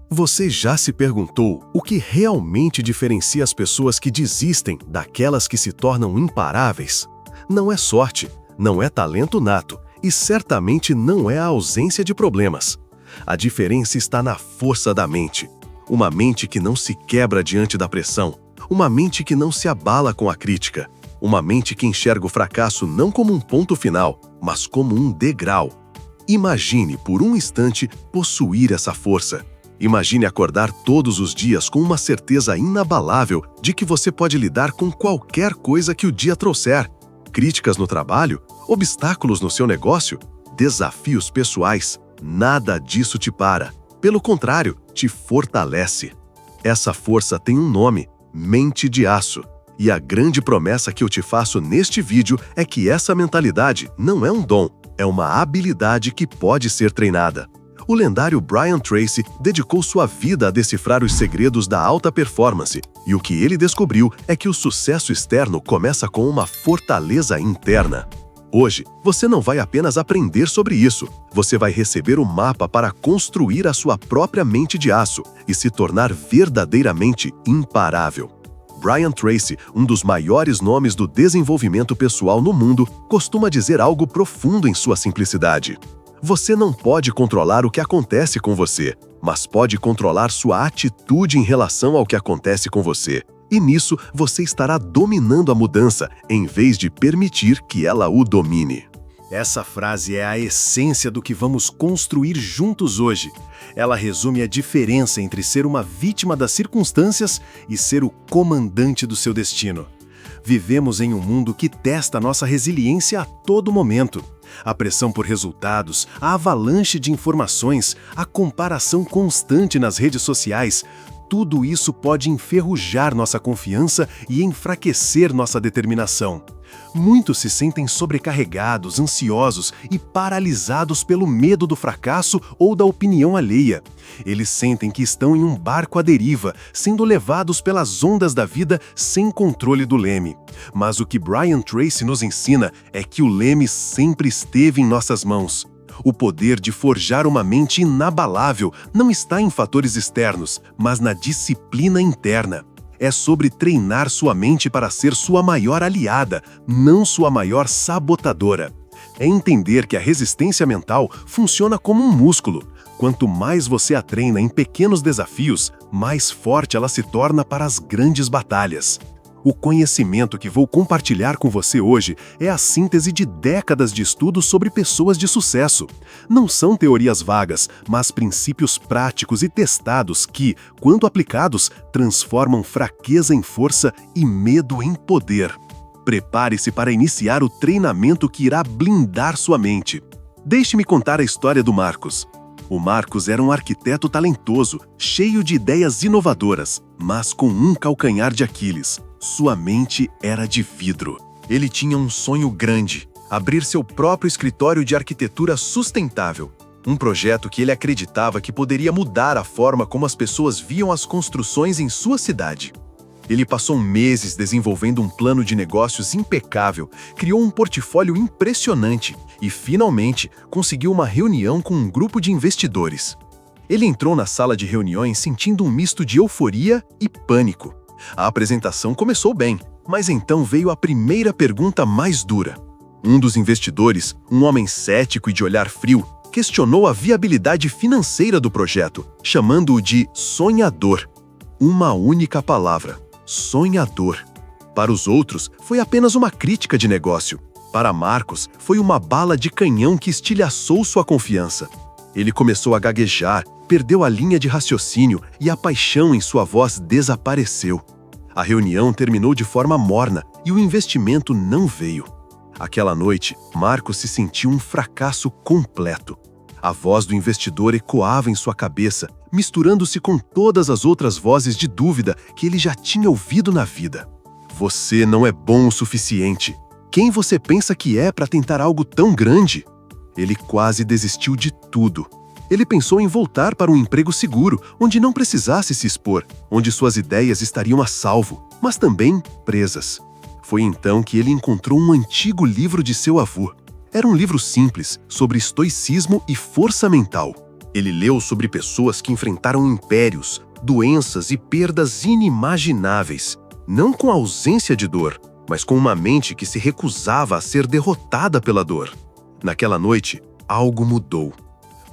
Você já se perguntou o que realmente diferencia as pessoas que desistem daquelas que se tornam imparáveis? Não é sorte, não é talento nato e certamente não é a ausência de problemas. A diferença está na força da mente. Uma mente que não se quebra diante da pressão, uma mente que não se abala com a crítica, uma mente que enxerga o fracasso não como um ponto final, mas como um degrau. Imagine por um instante possuir essa força. Imagine acordar todos os dias com uma certeza inabalável de que você pode lidar com qualquer coisa que o dia trouxer. Críticas no trabalho, obstáculos no seu negócio, desafios pessoais, nada disso te para. Pelo contrário, te fortalece. Essa força tem um nome: mente de aço. E a grande promessa que eu te faço neste vídeo é que essa mentalidade não é um dom, é uma habilidade que pode ser treinada. O lendário Brian Tracy dedicou sua vida a decifrar os segredos da alta performance, e o que ele descobriu é que o sucesso externo começa com uma fortaleza interna. Hoje, você não vai apenas aprender sobre isso, você vai receber o mapa para construir a sua própria mente de aço e se tornar verdadeiramente imparável. Brian Tracy, um dos maiores nomes do desenvolvimento pessoal no mundo, costuma dizer algo profundo em sua simplicidade. Você não pode controlar o que acontece com você, mas pode controlar sua atitude em relação ao que acontece com você. E nisso, você estará dominando a mudança, em vez de permitir que ela o domine. Essa frase é a essência do que vamos construir juntos hoje. Ela resume a diferença entre ser uma vítima das circunstâncias e ser o comandante do seu destino. Vivemos em um mundo que testa nossa resiliência a todo momento. A pressão por resultados, a avalanche de informações, a comparação constante nas redes sociais, tudo isso pode enferrujar nossa confiança e enfraquecer nossa determinação. Muitos se sentem sobrecarregados, ansiosos e paralisados pelo medo do fracasso ou da opinião alheia. Eles sentem que estão em um barco à deriva, sendo levados pelas ondas da vida sem controle do leme. Mas o que Brian Tracy nos ensina é que o leme sempre esteve em nossas mãos. O poder de forjar uma mente inabalável não está em fatores externos, mas na disciplina interna. É sobre treinar sua mente para ser sua maior aliada, não sua maior sabotadora. É entender que a resistência mental funciona como um músculo. Quanto mais você a treina em pequenos desafios, mais forte ela se torna para as grandes batalhas. O conhecimento que vou compartilhar com você hoje é a síntese de décadas de estudos sobre pessoas de sucesso. Não são teorias vagas, mas princípios práticos e testados que, quando aplicados, transformam fraqueza em força e medo em poder. Prepare-se para iniciar o treinamento que irá blindar sua mente. Deixe-me contar a história do Marcos. O Marcos era um arquiteto talentoso, cheio de ideias inovadoras, mas com um calcanhar de Aquiles. Sua mente era de vidro. Ele tinha um sonho grande: abrir seu próprio escritório de arquitetura sustentável. Um projeto que ele acreditava que poderia mudar a forma como as pessoas viam as construções em sua cidade. Ele passou meses desenvolvendo um plano de negócios impecável, criou um portfólio impressionante e, finalmente, conseguiu uma reunião com um grupo de investidores. Ele entrou na sala de reuniões sentindo um misto de euforia e pânico. A apresentação começou bem, mas então veio a primeira pergunta mais dura. Um dos investidores, um homem cético e de olhar frio, questionou a viabilidade financeira do projeto, chamando-o de sonhador. Uma única palavra: sonhador. Para os outros, foi apenas uma crítica de negócio. Para Marcos, foi uma bala de canhão que estilhaçou sua confiança. Ele começou a gaguejar, perdeu a linha de raciocínio e a paixão em sua voz desapareceu. A reunião terminou de forma morna e o investimento não veio. Aquela noite, Marcos se sentiu um fracasso completo. A voz do investidor ecoava em sua cabeça, misturando-se com todas as outras vozes de dúvida que ele já tinha ouvido na vida. Você não é bom o suficiente. Quem você pensa que é para tentar algo tão grande? Ele quase desistiu de tudo. Ele pensou em voltar para um emprego seguro, onde não precisasse se expor, onde suas ideias estariam a salvo, mas também presas. Foi então que ele encontrou um antigo livro de seu avô. Era um livro simples, sobre estoicismo e força mental. Ele leu sobre pessoas que enfrentaram impérios, doenças e perdas inimagináveis, não com a ausência de dor, mas com uma mente que se recusava a ser derrotada pela dor. Naquela noite, algo mudou.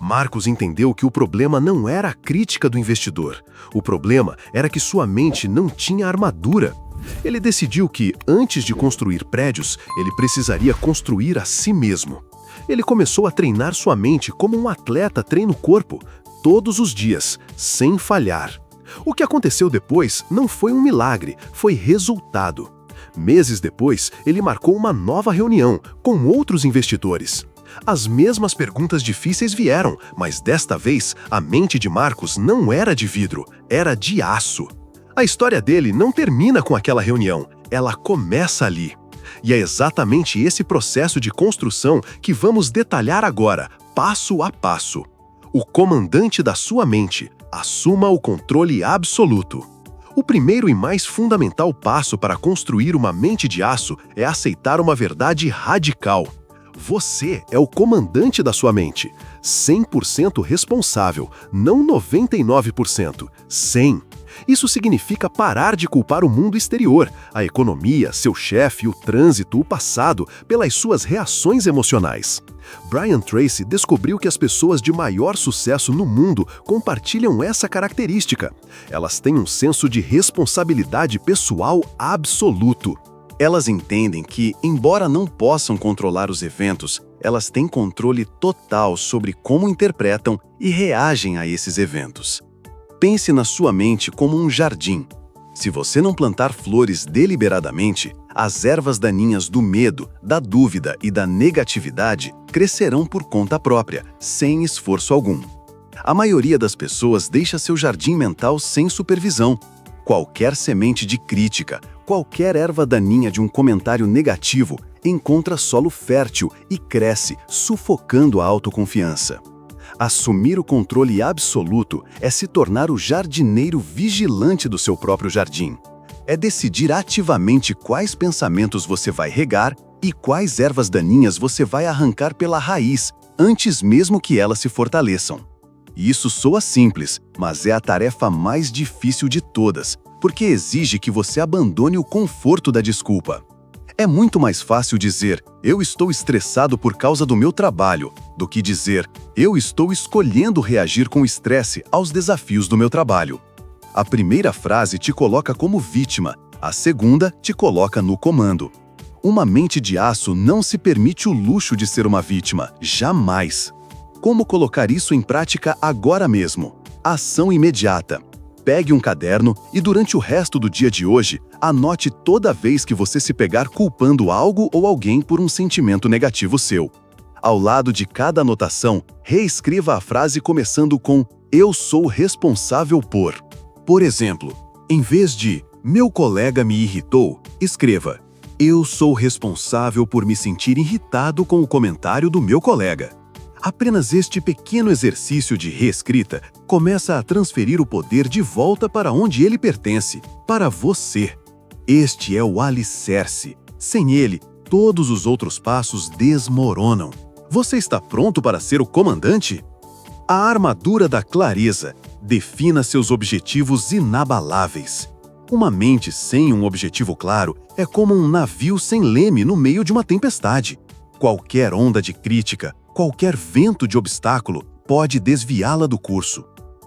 Marcus entendeu que o problema não era a crítica do investidor. O problema era que sua mente não tinha armadura. Ele decidiu que, antes de construir prédios, ele precisaria construir a si mesmo. Ele começou a treinar sua mente como um atleta treina o corpo, todos os dias, sem falhar. O que aconteceu depois não foi um milagre, foi resultado. Meses depois, ele marcou uma nova reunião com outros investidores. As mesmas perguntas difíceis vieram, mas desta vez a mente de Marcus não era de vidro, era de aço. A história dele não termina com aquela reunião, ela começa ali. E é exatamente esse processo de construção que vamos detalhar agora, passo a passo. O comandante da sua mente, assuma o controle absoluto. O primeiro e mais fundamental passo para construir uma mente de aço é aceitar uma verdade radical. Você é o comandante da sua mente, 100% responsável, não 99%, 100%. Isso significa parar de culpar o mundo exterior, a economia, seu chefe, o trânsito, o passado, pelas suas reações emocionais. Brian Tracy descobriu que as pessoas de maior sucesso no mundo compartilham essa característica. Elas têm um senso de responsabilidade pessoal absoluto. Elas entendem que, embora não possam controlar os eventos, elas têm controle total sobre como interpretam e reagem a esses eventos. Pense na sua mente como um jardim. Se você não plantar flores deliberadamente, as ervas daninhas do medo, da dúvida e da negatividade crescerão por conta própria, sem esforço algum. A maioria das pessoas deixa seu jardim mental sem supervisão. Qualquer semente de crítica, qualquer erva daninha de um comentário negativo encontra solo fértil e cresce, sufocando a autoconfiança. Assumir o controle absoluto é se tornar o jardineiro vigilante do seu próprio jardim. É decidir ativamente quais pensamentos você vai regar e quais ervas daninhas você vai arrancar pela raiz, antes mesmo que elas se fortaleçam. Isso soa simples, mas é a tarefa mais difícil de todas, porque exige que você abandone o conforto da desculpa. É muito mais fácil dizer, eu estou estressado por causa do meu trabalho, do que dizer, eu estou escolhendo reagir com estresse aos desafios do meu trabalho. A primeira frase te coloca como vítima, a segunda te coloca no comando. Uma mente de aço não se permite o luxo de ser uma vítima, jamais. Como colocar isso em prática agora mesmo? Ação imediata. Pegue um caderno e durante o resto do dia de hoje, anote toda vez que você se pegar culpando algo ou alguém por um sentimento negativo seu. Ao lado de cada anotação, reescreva a frase começando com eu sou responsável por. Por exemplo, em vez de meu colega me irritou, escreva eu sou responsável por me sentir irritado com o comentário do meu colega. Apenas este pequeno exercício de reescrita começa a transferir o poder de volta para onde ele pertence, para você. Este é o alicerce. Sem ele, todos os outros passos desmoronam. Você está pronto para ser o comandante? A armadura da clareza. Defina seus objetivos inabaláveis. Uma mente sem um objetivo claro é como um navio sem leme no meio de uma tempestade. Qualquer onda de crítica, qualquer vento de obstáculo pode desviá-la do curso.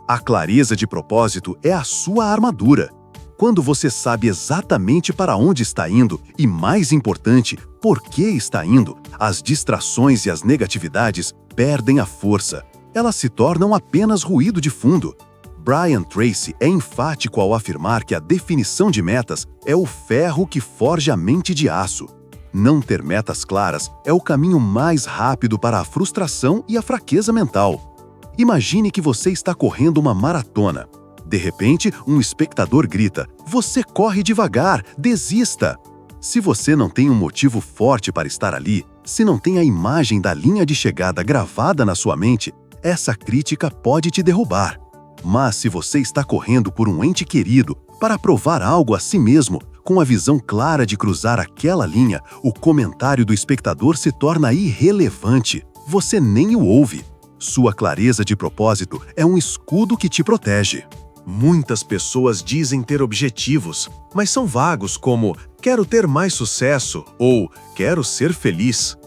A clareza de propósito é a sua armadura. Quando você sabe exatamente para onde está indo e, mais importante, por que está indo, as distrações e as negatividades perdem a força. Elas se tornam apenas ruído de fundo. Brian Tracy é enfático ao afirmar que a definição de metas é o ferro que forja a mente de aço. Não ter metas claras é o caminho mais rápido para a frustração e a fraqueza mental. Imagine que você está correndo uma maratona. De repente, um espectador grita, você corre devagar, desista! Se você não tem um motivo forte para estar ali, se não tem a imagem da linha de chegada gravada na sua mente, essa crítica pode te derrubar. Mas se você está correndo por um ente querido, para provar algo a si mesmo, com a visão clara de cruzar aquela linha, o comentário do espectador se torna irrelevante. Você nem o ouve. Sua clareza de propósito é um escudo que te protege. Muitas pessoas dizem ter objetivos, mas são vagos como quero ter mais sucesso ou quero ser feliz.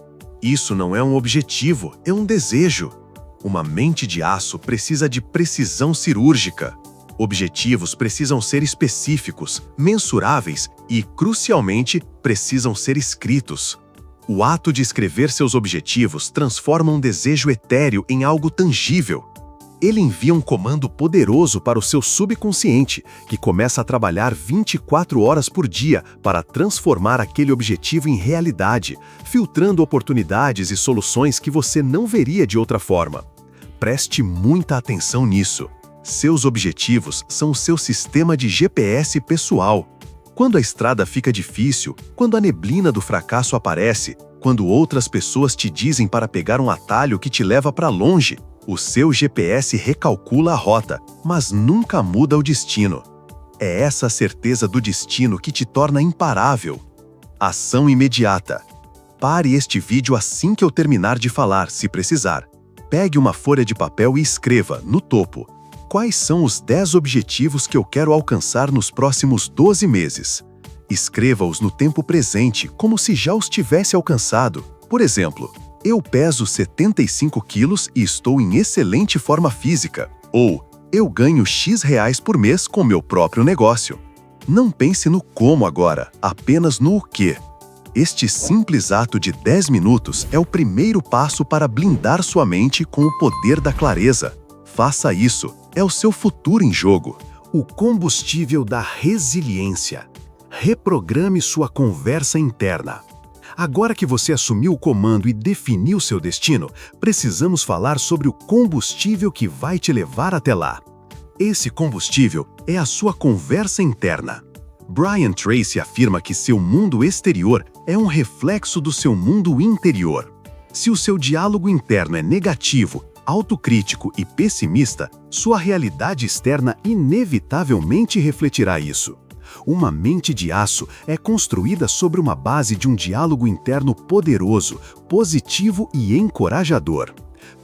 Isso não é um objetivo, é um desejo. Uma mente de aço precisa de precisão cirúrgica. Objetivos precisam ser específicos, mensuráveis e, crucialmente, precisam ser escritos. O ato de escrever seus objetivos transforma um desejo etéreo em algo tangível. Ele envia um comando poderoso para o seu subconsciente, que começa a trabalhar 24 horas por dia para transformar aquele objetivo em realidade, filtrando oportunidades e soluções que você não veria de outra forma. Preste muita atenção nisso. Seus objetivos são o seu sistema de GPS pessoal. Quando a estrada fica difícil, quando a neblina do fracasso aparece, quando outras pessoas te dizem para pegar um atalho que te leva para longe, o seu GPS recalcula a rota, mas nunca muda o destino. É essa a certeza do destino que te torna imparável. Ação imediata. Pare este vídeo assim que eu terminar de falar, se precisar. Pegue uma folha de papel e escreva, no topo, quais são os 10 objetivos que eu quero alcançar nos próximos 12 meses. Escreva-os no tempo presente, como se já os tivesse alcançado. Por exemplo, eu peso 75 quilos e estou em excelente forma física. Ou, eu ganho X reais por mês com meu próprio negócio. Não pense no como agora, apenas no o quê. Este simples ato de 10 minutos é o primeiro passo para blindar sua mente com o poder da clareza. Faça isso, é o seu futuro em jogo. O combustível da resiliência. Reprograme sua conversa interna. Agora que você assumiu o comando e definiu seu destino, precisamos falar sobre o combustível que vai te levar até lá. Esse combustível é a sua conversa interna. Brian Tracy afirma que seu mundo exterior é um reflexo do seu mundo interior. Se o seu diálogo interno é negativo, autocrítico e pessimista, sua realidade externa inevitavelmente refletirá isso. Uma mente de aço é construída sobre uma base de um diálogo interno poderoso, positivo e encorajador.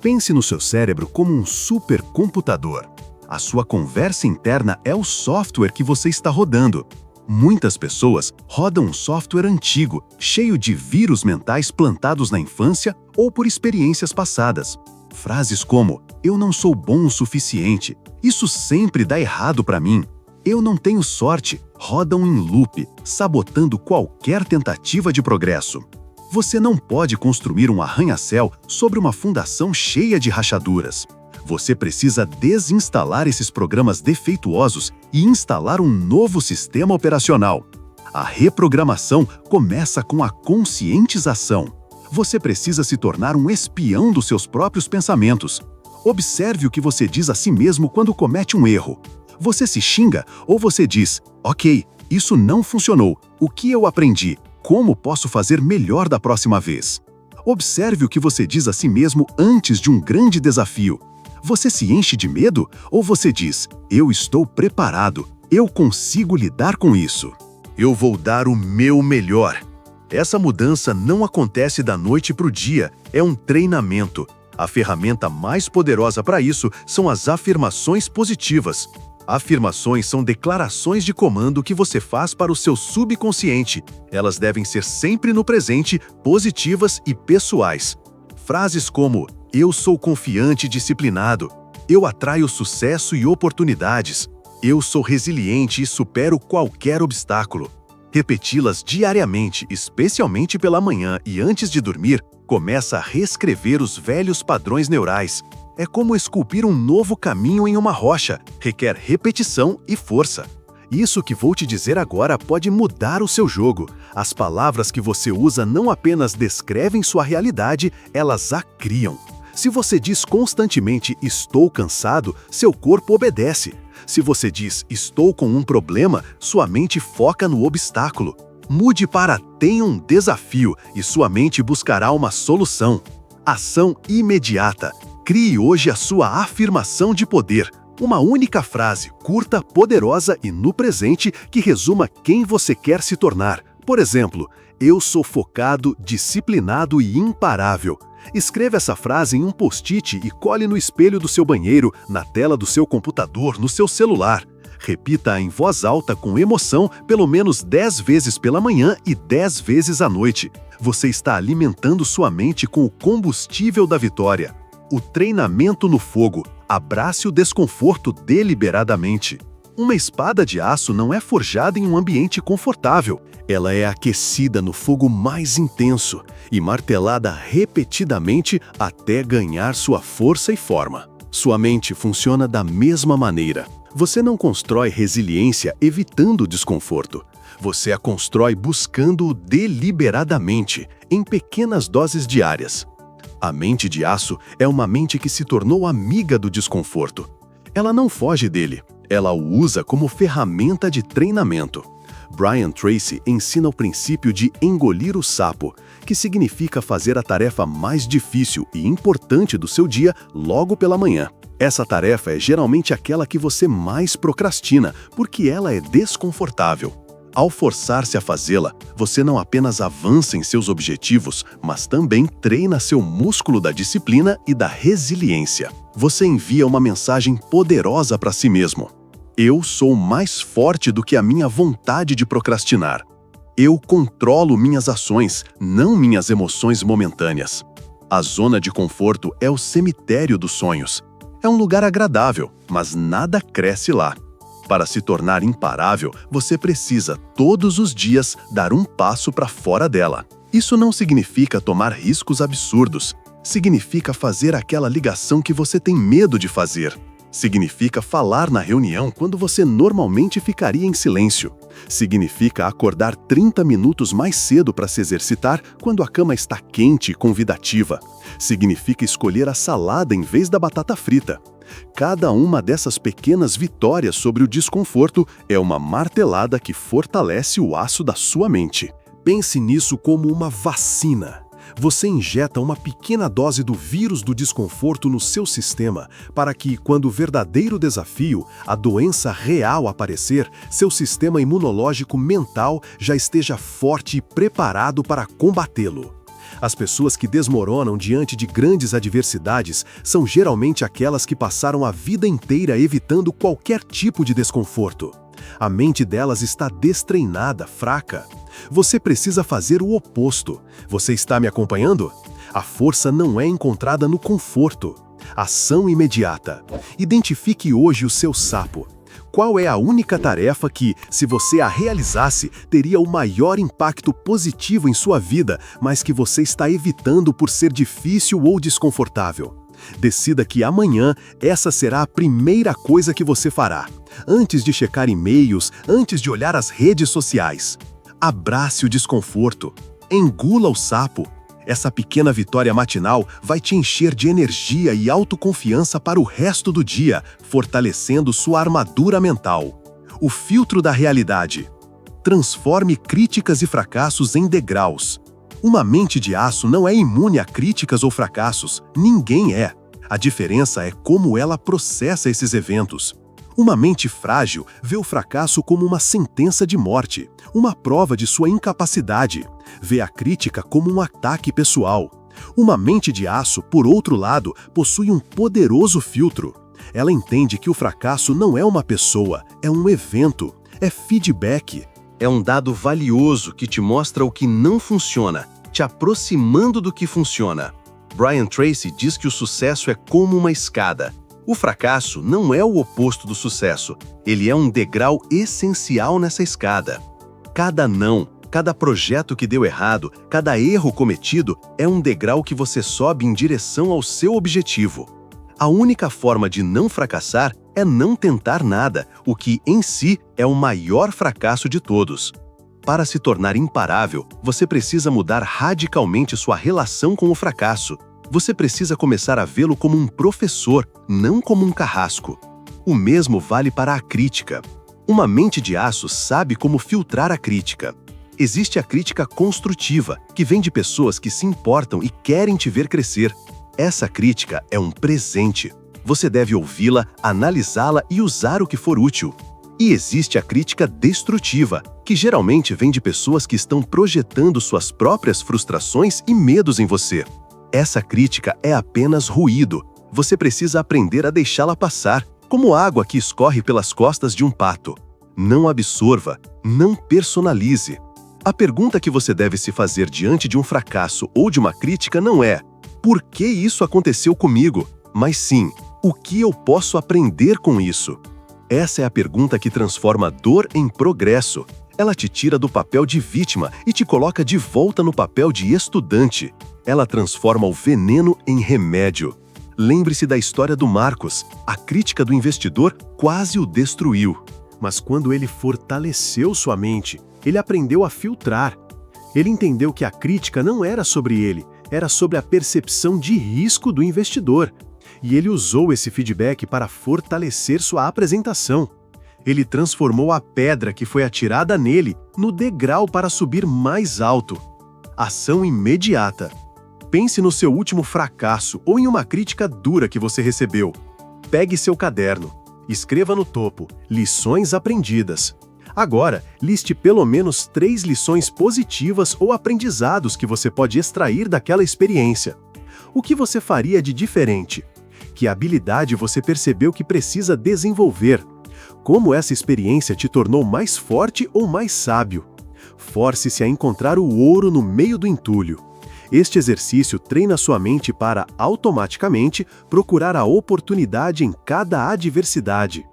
Pense no seu cérebro como um supercomputador. A sua conversa interna é o software que você está rodando. Muitas pessoas rodam um software antigo, cheio de vírus mentais plantados na infância ou por experiências passadas. Frases como, eu não sou bom o suficiente, isso sempre dá errado para mim, eu não tenho sorte, rodam em loop, sabotando qualquer tentativa de progresso. Você não pode construir um arranha-céu sobre uma fundação cheia de rachaduras. Você precisa desinstalar esses programas defeituosos e instalar um novo sistema operacional. A reprogramação começa com a conscientização. Você precisa se tornar um espião dos seus próprios pensamentos. Observe o que você diz a si mesmo quando comete um erro. Você se xinga ou você diz, ok, isso não funcionou, o que eu aprendi? Como posso fazer melhor da próxima vez? Observe o que você diz a si mesmo antes de um grande desafio. Você se enche de medo ou você diz, eu estou preparado, eu consigo lidar com isso. Eu vou dar o meu melhor. Essa mudança não acontece da noite para o dia, é um treinamento. A ferramenta mais poderosa para isso são as afirmações positivas. Afirmações são declarações de comando que você faz para o seu subconsciente. Elas devem ser sempre no presente, positivas e pessoais. Frases como, eu sou confiante e disciplinado, eu atraio sucesso e oportunidades, eu sou resiliente e supero qualquer obstáculo. Repeti-las diariamente, especialmente pela manhã e antes de dormir, começa a reescrever os velhos padrões neurais. É como esculpir um novo caminho em uma rocha, requer repetição e força. Isso que vou te dizer agora pode mudar o seu jogo. As palavras que você usa não apenas descrevem sua realidade, elas a criam. Se você diz constantemente estou cansado, seu corpo obedece. Se você diz estou com um problema, sua mente foca no obstáculo. Mude para tenho um desafio e sua mente buscará uma solução. Ação imediata. Crie hoje a sua afirmação de poder. Uma única frase, curta, poderosa e no presente, que resuma quem você quer se tornar. Por exemplo, eu sou focado, disciplinado e imparável. Escreva essa frase em um post-it e cole no espelho do seu banheiro, na tela do seu computador, no seu celular. Repita-a em voz alta com emoção pelo menos 10 vezes pela manhã e 10 vezes à noite. Você está alimentando sua mente com o combustível da vitória. O treinamento no fogo. Abrace o desconforto deliberadamente. Uma espada de aço não é forjada em um ambiente confortável. Ela é aquecida no fogo mais intenso e martelada repetidamente até ganhar sua força e forma. Sua mente funciona da mesma maneira. Você não constrói resiliência evitando o desconforto. Você a constrói buscando-o deliberadamente, em pequenas doses diárias. A mente de aço é uma mente que se tornou amiga do desconforto. Ela não foge dele, ela o usa como ferramenta de treinamento. Brian Tracy ensina o princípio de engolir o sapo, que significa fazer a tarefa mais difícil e importante do seu dia logo pela manhã. Essa tarefa é geralmente aquela que você mais procrastina, porque ela é desconfortável. Ao forçar-se a fazê-la, você não apenas avança em seus objetivos, mas também treina seu músculo da disciplina e da resiliência. Você envia uma mensagem poderosa para si mesmo. Eu sou mais forte do que a minha vontade de procrastinar. Eu controlo minhas ações, não minhas emoções momentâneas. A zona de conforto é o cemitério dos sonhos. É um lugar agradável, mas nada cresce lá. Para se tornar imparável, você precisa, todos os dias, dar um passo para fora dela. Isso não significa tomar riscos absurdos. Significa fazer aquela ligação que você tem medo de fazer. Significa falar na reunião quando você normalmente ficaria em silêncio. Significa acordar 30 minutos mais cedo para se exercitar quando a cama está quente e convidativa. Significa escolher a salada em vez da batata frita. Cada uma dessas pequenas vitórias sobre o desconforto é uma martelada que fortalece o aço da sua mente. Pense nisso como uma vacina. Você injeta uma pequena dose do vírus do desconforto no seu sistema para que, quando o verdadeiro desafio, a doença real aparecer, seu sistema imunológico mental já esteja forte e preparado para combatê-lo. As pessoas que desmoronam diante de grandes adversidades são geralmente aquelas que passaram a vida inteira evitando qualquer tipo de desconforto. A mente delas está destreinada, fraca. Você precisa fazer o oposto. Você está me acompanhando? A força não é encontrada no conforto. Ação imediata. Identifique hoje o seu sapo. Qual é a única tarefa que, se você a realizasse, teria o maior impacto positivo em sua vida, mas que você está evitando por ser difícil ou desconfortável? Decida que amanhã essa será a primeira coisa que você fará. Antes de checar e-mails, antes de olhar as redes sociais. Abrace o desconforto. Engula o sapo. Essa pequena vitória matinal vai te encher de energia e autoconfiança para o resto do dia, fortalecendo sua armadura mental. O filtro da realidade. Transforme críticas e fracassos em degraus. Uma mente de aço não é imune a críticas ou fracassos. Ninguém é. A diferença é como ela processa esses eventos. Uma mente frágil vê o fracasso como uma sentença de morte, uma prova de sua incapacidade. Vê a crítica como um ataque pessoal. Uma mente de aço, por outro lado, possui um poderoso filtro. Ela entende que o fracasso não é uma pessoa, é um evento, é feedback. É um dado valioso que te mostra o que não funciona, te aproximando do que funciona. Brian Tracy diz que o sucesso é como uma escada. O fracasso não é o oposto do sucesso, ele é um degrau essencial nessa escada. Cada não, cada projeto que deu errado, cada erro cometido é um degrau que você sobe em direção ao seu objetivo. A única forma de não fracassar é não tentar nada, o que, em si, é o maior fracasso de todos. Para se tornar imparável, você precisa mudar radicalmente sua relação com o fracasso. Você precisa começar a vê-lo como um professor, não como um carrasco. O mesmo vale para a crítica. Uma mente de aço sabe como filtrar a crítica. Existe a crítica construtiva, que vem de pessoas que se importam e querem te ver crescer. Essa crítica é um presente. Você deve ouvi-la, analisá-la e usar o que for útil. E existe a crítica destrutiva, que geralmente vem de pessoas que estão projetando suas próprias frustrações e medos em você. Essa crítica é apenas ruído. Você precisa aprender a deixá-la passar, como água que escorre pelas costas de um pato. Não absorva, não personalize. A pergunta que você deve se fazer diante de um fracasso ou de uma crítica não é "por que isso aconteceu comigo?", mas sim "o que eu posso aprender com isso?". Essa é a pergunta que transforma dor em progresso. Ela te tira do papel de vítima e te coloca de volta no papel de estudante. Ela transforma o veneno em remédio. Lembre-se da história do Marcos. A crítica do investidor quase o destruiu. Mas quando ele fortaleceu sua mente, ele aprendeu a filtrar. Ele entendeu que a crítica não era sobre ele, era sobre a percepção de risco do investidor. E ele usou esse feedback para fortalecer sua apresentação. Ele transformou a pedra que foi atirada nele no degrau para subir mais alto. Ação imediata. Pense no seu último fracasso ou em uma crítica dura que você recebeu. Pegue seu caderno. Escreva no topo "lições aprendidas". Agora, liste pelo menos 3 lições positivas ou aprendizados que você pode extrair daquela experiência. O que você faria de diferente? Que habilidade você percebeu que precisa desenvolver? Como essa experiência te tornou mais forte ou mais sábio? Force-se a encontrar o ouro no meio do entulho. Este exercício treina sua mente para, automaticamente, procurar a oportunidade em cada adversidade.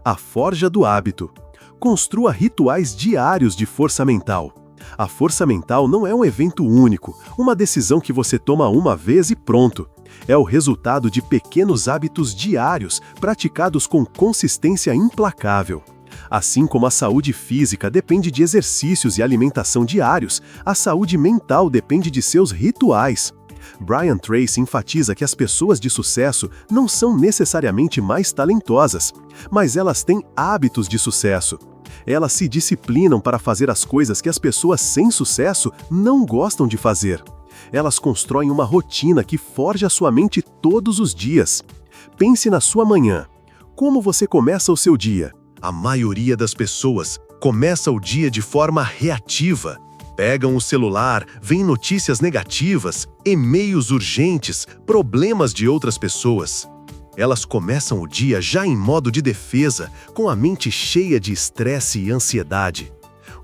A forja do hábito. Construa rituais diários de força mental. A força mental não é um evento único, uma decisão que você toma uma vez e pronto. É o resultado de pequenos hábitos diários, praticados com consistência implacável. Assim como a saúde física depende de exercícios e alimentação diários, a saúde mental depende de seus rituais. Brian Tracy enfatiza que as pessoas de sucesso não são necessariamente mais talentosas, mas elas têm hábitos de sucesso. Elas se disciplinam para fazer as coisas que as pessoas sem sucesso não gostam de fazer. Elas constroem uma rotina que forja sua mente todos os dias. Pense na sua manhã. Como você começa o seu dia? A maioria das pessoas começa o dia de forma reativa. Pegam o celular, veem notícias negativas, e-mails urgentes, problemas de outras pessoas. Elas começam o dia já em modo de defesa, com a mente cheia de estresse e ansiedade.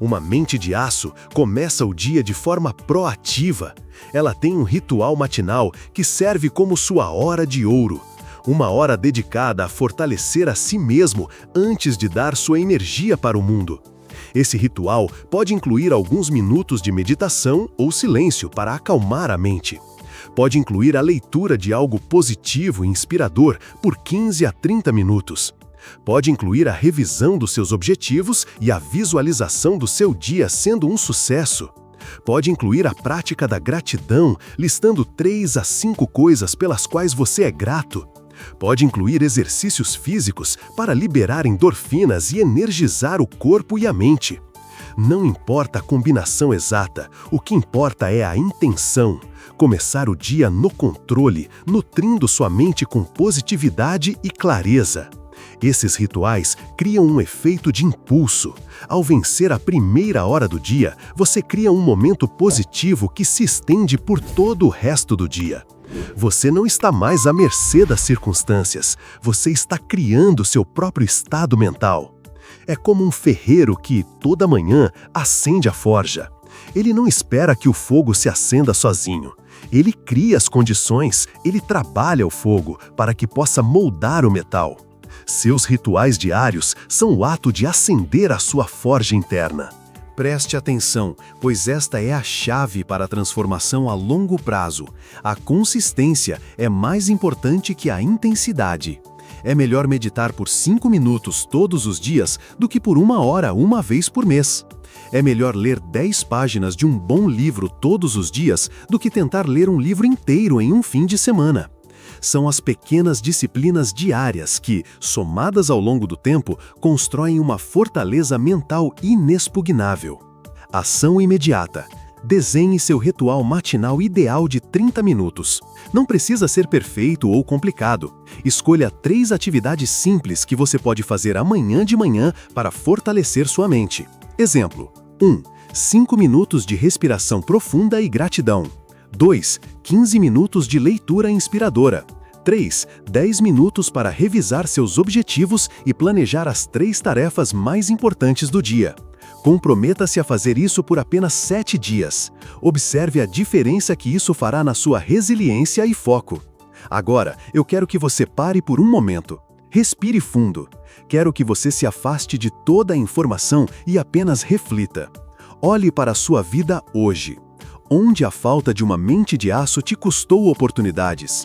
Uma mente de aço começa o dia de forma proativa. Ela tem um ritual matinal que serve como sua hora de ouro. Uma hora dedicada a fortalecer a si mesmo antes de dar sua energia para o mundo. Esse ritual pode incluir alguns minutos de meditação ou silêncio para acalmar a mente. Pode incluir a leitura de algo positivo e inspirador por 15 a 30 minutos. Pode incluir a revisão dos seus objetivos e a visualização do seu dia sendo um sucesso. Pode incluir a prática da gratidão, listando 3 a 5 coisas pelas quais você é grato. Pode incluir exercícios físicos para liberar endorfinas e energizar o corpo e a mente. Não importa a combinação exata, o que importa é a intenção. Começar o dia no controle, nutrindo sua mente com positividade e clareza. Esses rituais criam um efeito de impulso. Ao vencer a primeira hora do dia, você cria um momento positivo que se estende por todo o resto do dia. Você não está mais à mercê das circunstâncias, você está criando seu próprio estado mental. É como um ferreiro que, toda manhã, acende a forja. Ele não espera que o fogo se acenda sozinho. Ele cria as condições, ele trabalha o fogo para que possa moldar o metal. Seus rituais diários são o ato de acender a sua forja interna. Preste atenção, pois esta é a chave para a transformação a longo prazo. A consistência é mais importante que a intensidade. É melhor meditar por 5 minutos todos os dias do que por 1 hora uma vez por mês. É melhor ler 10 páginas de um bom livro todos os dias do que tentar ler um livro inteiro em um fim de semana. São as pequenas disciplinas diárias que, somadas ao longo do tempo, constroem uma fortaleza mental inexpugnável. Ação imediata. Desenhe seu ritual matinal ideal de 30 minutos. Não precisa ser perfeito ou complicado. Escolha 3 atividades simples que você pode fazer amanhã de manhã para fortalecer sua mente. Exemplo: 1. 5 minutos de respiração profunda e gratidão. 2. 15 minutos de leitura inspiradora. 3. 10 minutos para revisar seus objetivos e planejar as 3 tarefas mais importantes do dia. Comprometa-se a fazer isso por apenas 7 dias. Observe a diferença que isso fará na sua resiliência e foco. Agora, eu quero que você pare por um momento. Respire fundo. Quero que você se afaste de toda a informação e apenas reflita. Olhe para a sua vida hoje. Onde a falta de uma mente de aço te custou oportunidades?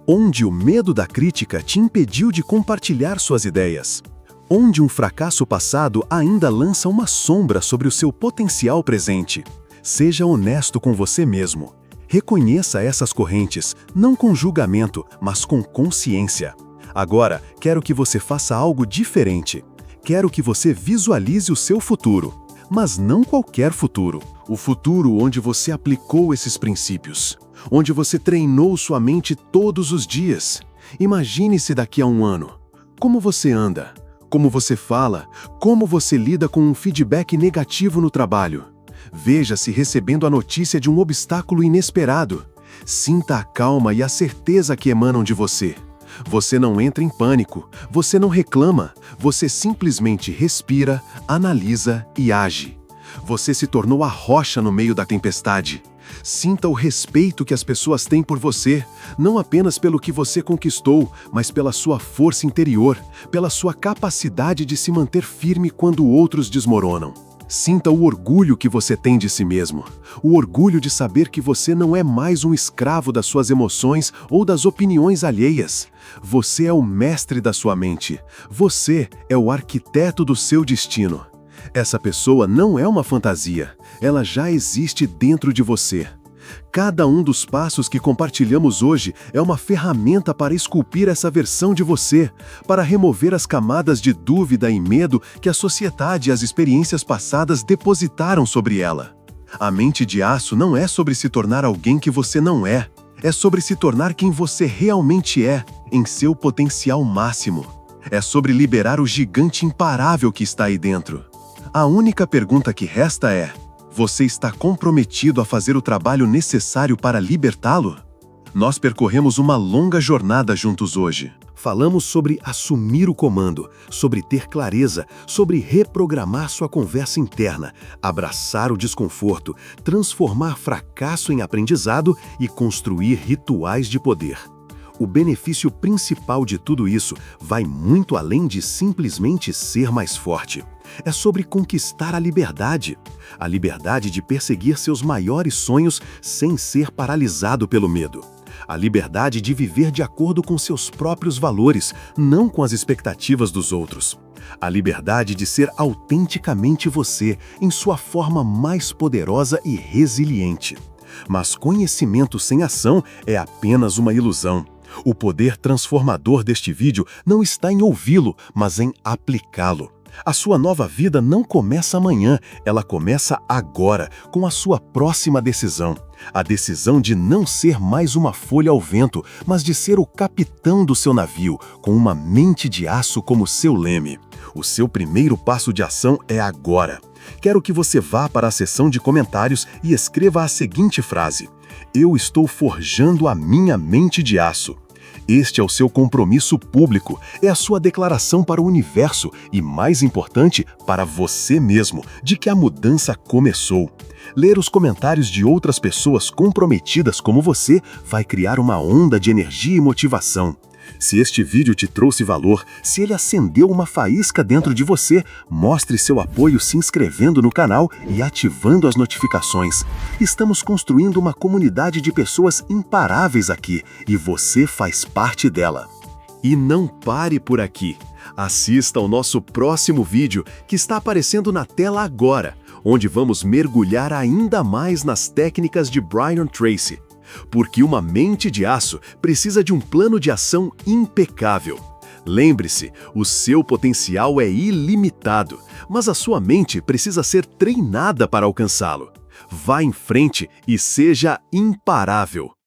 Onde o medo da crítica te impediu de compartilhar suas ideias? Onde um fracasso passado ainda lança uma sombra sobre o seu potencial presente? Seja honesto com você mesmo. Reconheça essas correntes, não com julgamento, mas com consciência. Agora, quero que você faça algo diferente. Quero que você visualize o seu futuro, mas não qualquer futuro. O futuro onde você aplicou esses princípios, onde você treinou sua mente todos os dias. Imagine-se daqui a um ano. Como você anda? Como você fala? Como você lida com um feedback negativo no trabalho? Veja-se recebendo a notícia de um obstáculo inesperado. Sinta a calma e a certeza que emanam de você. Você não entra em pânico, você não reclama, você simplesmente respira, analisa e age. Você se tornou a rocha no meio da tempestade. Sinta o respeito que as pessoas têm por você, não apenas pelo que você conquistou, mas pela sua força interior, pela sua capacidade de se manter firme quando outros desmoronam. Sinta o orgulho que você tem de si mesmo, o orgulho de saber que você não é mais um escravo das suas emoções ou das opiniões alheias. Você é o mestre da sua mente, você é o arquiteto do seu destino. Essa pessoa não é uma fantasia, ela já existe dentro de você. Cada um dos passos que compartilhamos hoje é uma ferramenta para esculpir essa versão de você, para remover as camadas de dúvida e medo que a sociedade e as experiências passadas depositaram sobre ela. A mente de aço não é sobre se tornar alguém que você não é, é sobre se tornar quem você realmente é, em seu potencial máximo. É sobre liberar o gigante imparável que está aí dentro. A única pergunta que resta é: você está comprometido a fazer o trabalho necessário para libertá-lo? Nós percorremos uma longa jornada juntos hoje. Falamos sobre assumir o comando, sobre ter clareza, sobre reprogramar sua conversa interna, abraçar o desconforto, transformar fracasso em aprendizado e construir rituais de poder. O benefício principal de tudo isso vai muito além de simplesmente ser mais forte. É sobre conquistar a liberdade de perseguir seus maiores sonhos sem ser paralisado pelo medo. A liberdade de viver de acordo com seus próprios valores, não com as expectativas dos outros. A liberdade de ser autenticamente você, em sua forma mais poderosa e resiliente. Mas conhecimento sem ação é apenas uma ilusão. O poder transformador deste vídeo não está em ouvi-lo, mas em aplicá-lo. A sua nova vida não começa amanhã, ela começa agora, com a sua próxima decisão. A decisão de não ser mais uma folha ao vento, mas de ser o capitão do seu navio, com uma mente de aço como seu leme. O seu primeiro passo de ação é agora. Quero que você vá para a seção de comentários e escreva a seguinte frase: eu estou forjando a minha mente de aço. Este é o seu compromisso público, é a sua declaração para o universo e, mais importante, para você mesmo, de que a mudança começou. Ler os comentários de outras pessoas comprometidas como você vai criar uma onda de energia e motivação. Se este vídeo te trouxe valor, se ele acendeu uma faísca dentro de você, mostre seu apoio se inscrevendo no canal e ativando as notificações. Estamos construindo uma comunidade de pessoas imparáveis aqui e você faz parte dela. E não pare por aqui. Assista ao nosso próximo vídeo que está aparecendo na tela agora, onde vamos mergulhar ainda mais nas técnicas de Brian Tracy. Porque uma mente de aço precisa de um plano de ação impecável. Lembre-se, o seu potencial é ilimitado, mas a sua mente precisa ser treinada para alcançá-lo. Vá em frente e seja imparável.